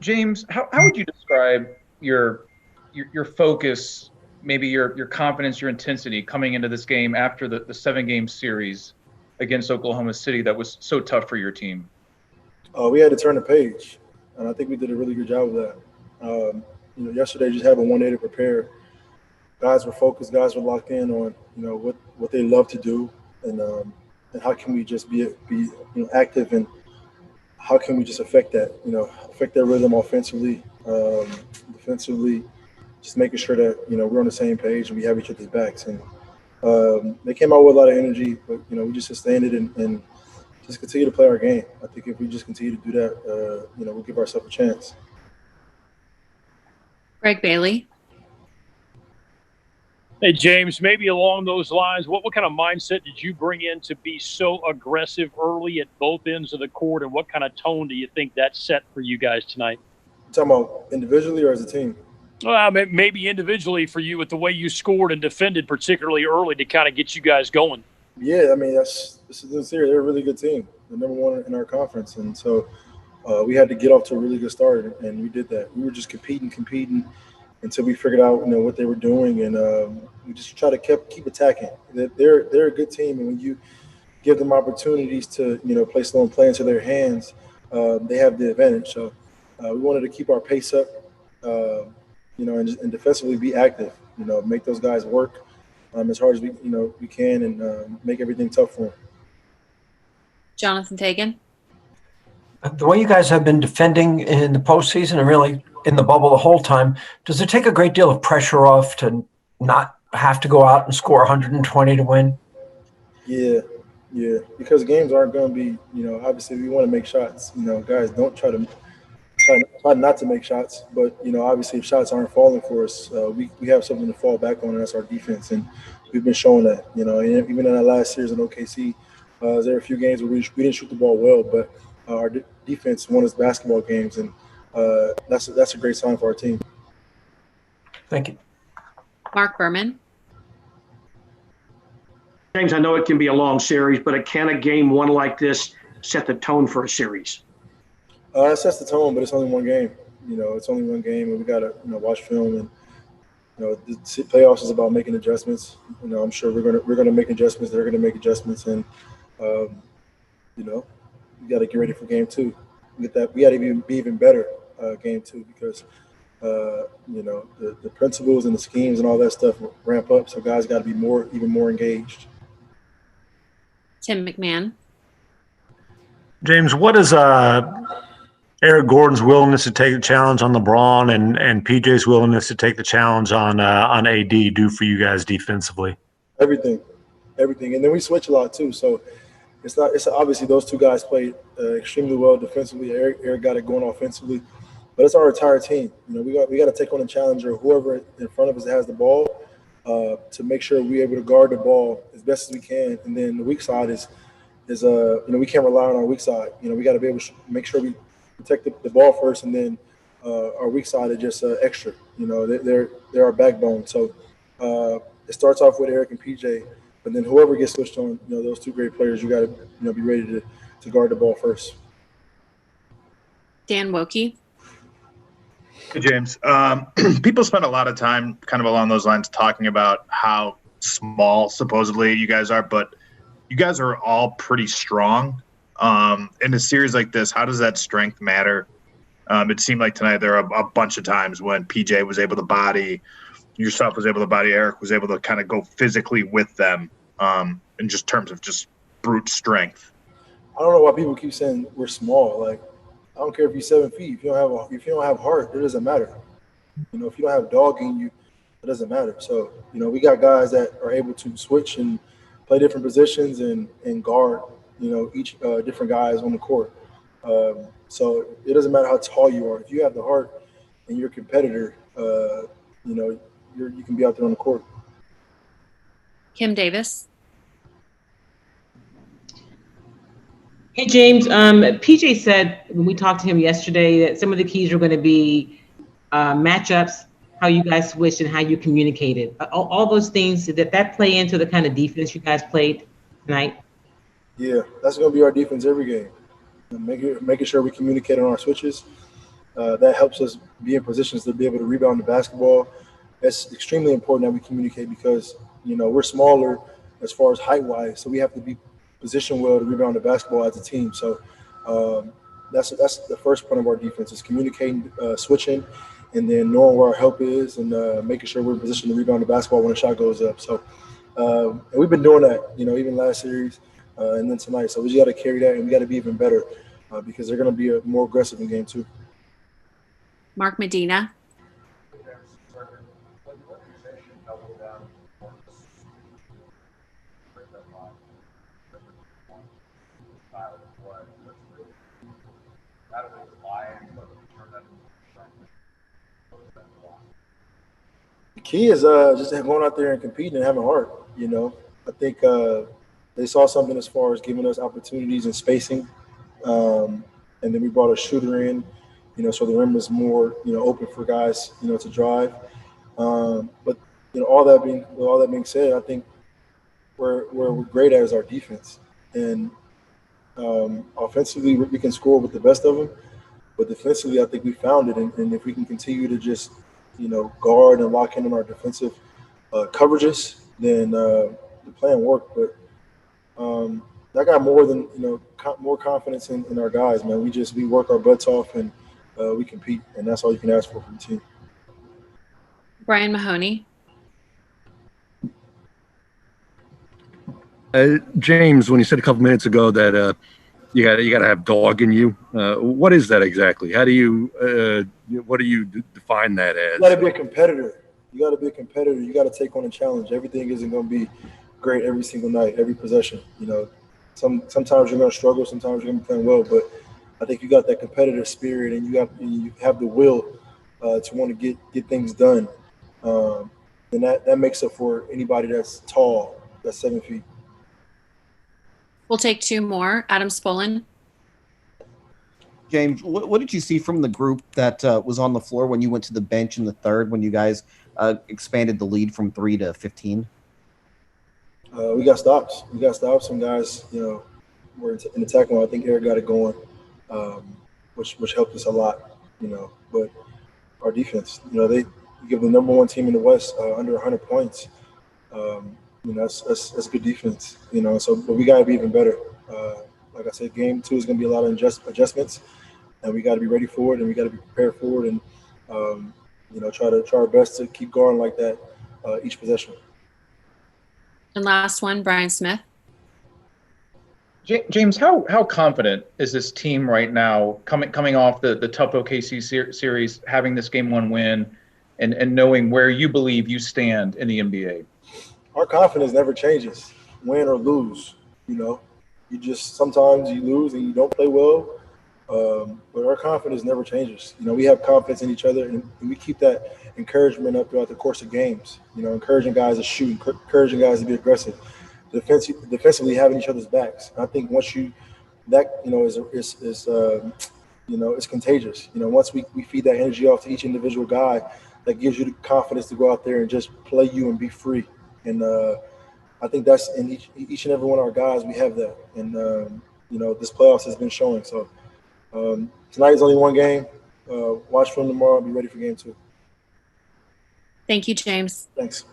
James, how would you describe your focus, maybe your confidence, your intensity coming into this game after the 7-game series against Oklahoma City that was so tough for your team? We had to turn the page, and I think we did a really good job of that. Yesterday just having one day to prepare, guys were focused, guys were locked in on what they love to do, and how can we just be active, and how can we just affect that affect their rhythm offensively, defensively, just making sure that we're on the same page and we have each other's backs. And they came out with a lot of energy, but we just sustained it and just continue to play our game. I think if we just continue to do that, we'll give ourselves a chance. Greg Bailey. Hey, James, maybe along those lines, what kind of mindset did you bring in to be so aggressive early at both ends of the court, and what kind of tone do you think that set for you guys tonight? You talking about individually or as a team? Well, maybe individually for you with the way you scored and defended particularly early to kind of get you guys going. Yeah, I mean, this is sincere. They're a really good team. They're number one in our conference. And so we had to get off to a really good start, and we did that. We were just competing until we figured out, what they were doing, and we just try to keep attacking. They're a good team, and when you give them opportunities to, play slow and play into their hands, they have the advantage. So we wanted to keep our pace up, and defensively be active. Make those guys work as hard as we can, and make everything tough for them. Jonathan Tagan. The way you guys have been defending in the postseason and really in the bubble the whole time, does it take a great deal of pressure off to not have to go out and score 120 to win? Yeah, because games aren't going to be, obviously we want to make shots. Guys don't try not to make shots, but obviously if shots aren't falling for us, we have something to fall back on, and that's our defense, and we've been showing that. And even in our last series in OKC, there were a few games where we didn't shoot the ball well, but our defense won us basketball games, and that's a great sign for our team. Thank you. Mark Berman. James, I know it can be a long series, but can a game one like this set the tone for a series? It sets the tone, but it's only one game. It's only one game, and we got to watch film, and the playoffs is about making adjustments. I'm sure we're gonna make adjustments. They're gonna make adjustments, and we got to get ready for game two. We got to be even better game two, because the principles and the schemes and all that stuff ramp up. So guys got to be even more engaged. Tim McMahon. James, what is Eric Gordon's willingness to take the challenge on LeBron and PJ's willingness to take the challenge on AD do for you guys defensively? Everything, and then we switch a lot too. So it's obviously those two guys played extremely well defensively. Eric got it going offensively, but it's our entire team. We got to take on a challenger, whoever in front of us that has the ball, to make sure we're able to guard the ball as best as we can. And then the weak side is we can't rely on our weak side. We got to be able to make sure we protect the ball first, and then our weak side is just extra. They're our backbone. So it starts off with Eric and PJ, but then whoever gets switched on, those two great players, you got to be ready to guard the ball first. Dan Wokey. Hey, James. People spend a lot of time kind of along those lines talking about how small supposedly you guys are, but you guys are all pretty strong. In a series like this, how does that strength matter? It seemed like tonight there were a bunch of times when PJ was able to body, yourself was able to body, Eric was able to kind of go physically with them in just terms of just brute strength. I don't know why people keep saying we're small. Like, I don't care if you're 7 feet. If you don't have heart, it doesn't matter. If you don't have dog in you, it doesn't matter. So, we got guys that are able to switch and play different positions and guard, each different guys on the court. So it doesn't matter how tall you are. If you have the heart and you're a competitor, you can be out there on the court. Kim Davis. Hey, James. PJ said when we talked to him yesterday that some of the keys were going to be matchups, how you guys switched, and how you communicated. All those things, did that play into the kind of defense you guys played tonight? Yeah, that's going to be our defense every game. Making sure we communicate on our switches, that helps us be in positions to be able to rebound the basketball. It's extremely important that we communicate because, we're smaller as far as height-wise, so we have to be positioned well to rebound the basketball as a team. So that's the first part of our defense is communicating, switching, and then knowing where our help is and making sure we're in position to rebound the basketball when a shot goes up. So and we've been doing that, even last series and then tonight. So we just got to carry that, and we got to be even better because they're going to be more aggressive in game 2. Mark Medina. The key is just going out there and competing and having heart. I think they saw something as far as giving us opportunities and spacing, and then we brought a shooter in, so the rim was more, open for guys, to drive. But all that being said, I think where we're great at is our defense, and offensively we can score with the best of them, but defensively I think we found it, and if we can continue to just guard and lock in on our defensive coverages, then the plan worked. But I got more than more confidence in our guys, man. We work our butts off and we compete, and that's all you can ask for from the team. Brian Mahoney. James, when you said a couple minutes ago that you got to have dog in you, what is that exactly? How do you what do you define that as? You got to be a competitor. You got to take on a challenge. Everything isn't going to be great every single night, every possession. Sometimes you're going to struggle, sometimes you're going to be playing well, but I think you got that competitive spirit, and you have the will to want to get things done, and that makes up for anybody that's tall, that's 7 feet. We'll take 2 more. Adam Spolin. James, what did you see from the group that was on the floor when you went to the bench in the third when you guys expanded the lead from 3 to 15? We got stops. Some guys, were in attack mode. I think Eric got it going, which helped us a lot. But our defense, they give the number 1 team in the West under 100 points. That's good defense. So but we got to be even better. Like I said, game 2 is going to be a lot of adjustments, and we got to be ready for it, and we got to be prepared for it, and try our best to keep going like that each possession. And last one, Brian Smith. James, how confident is this team right now coming off the tough OKC series, having this game 1 win, and knowing where you believe you stand in the NBA? Our confidence never changes, win or lose. You just sometimes you lose and you don't play well, but our confidence never changes. We have confidence in each other, and we keep that encouragement up throughout the course of games. Encouraging guys to shoot, encouraging guys to be aggressive, defensively having each other's backs. I think once it's contagious. Once we feed that energy off to each individual guy, that gives you the confidence to go out there and just play you and be free. And I think that's in each and every one of our guys. We have that, and this playoffs has been showing. So tonight is only 1 game. Watch film tomorrow. Be ready for game 2. Thank you, James. Thanks.